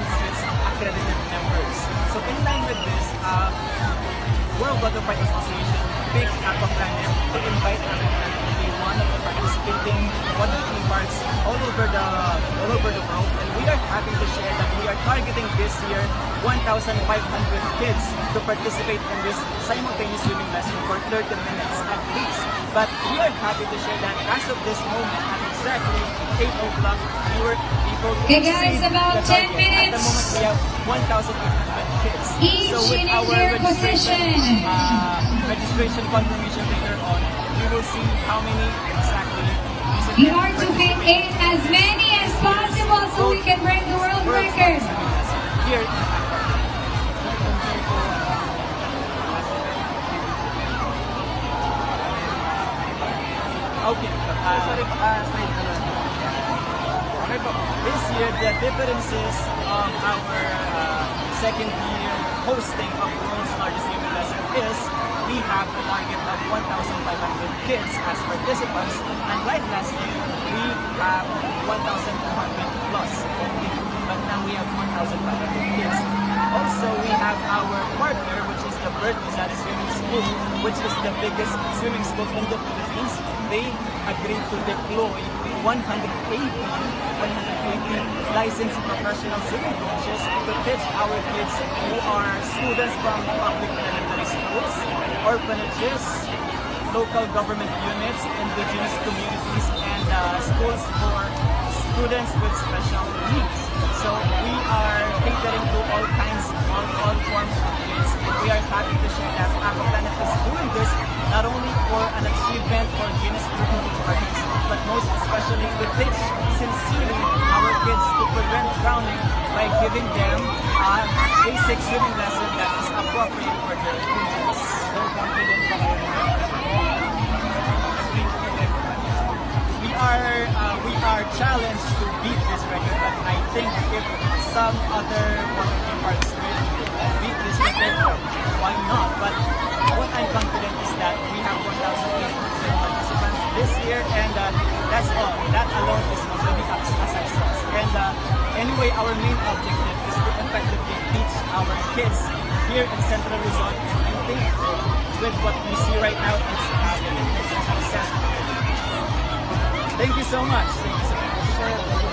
its accredited members. So in line with this, World Butterfly Association picked Aquaplanet to invite everyone to be one of the participating water theme parks all over the world. And we are happy to share that we are targeting this year 1,500 kids to participate in this simultaneous swimming lesson for 30 minutes at least. But we are happy to share that as of this moment, at exactly 8 o'clock, we were able to Okay guys, about 10 At the minutes. moment, we have 1,800 kids. Each So with in our their registration, position. registration confirmation later on, we will see how many exactly. We are to fit in as many as possible so we can break the world record. Here. Okay. This year, the differences of our second year hosting of the world's largest swimming lesson is we have a target of 1,500 kids as participants, and like last year, we have 1,200 plus. But now we have 1,500 kids. Also, we have our partner, which is the Bert Lozada Swimming School, which is the biggest swimming school in the Philippines. They agreed to deploy 180 licensed professional swimming coaches to teach our kids who are students from public elementary schools, orphanages, local government units, indigenous communities, and schools for students with special needs. So we are catering to all kinds, all forms of kids. We are happy to share that Aquaplanet is doing this not only for an achievement for Guinness Book of Records, but most especially to teach sincerely our kids to prevent drowning by giving them a basic swimming lesson that is appropriate for their ages. We are challenged to beat this record, but I think if some other water theme parks will beat this record, why not? But what I'm confident is that we have 1,800 participants this year, and that's all. That alone is already a success. And anyway, our main objective is to effectively teach our kids here in Central Luzon, and I think with what we see right now, it's a success. Thank you so much. Thank you so much.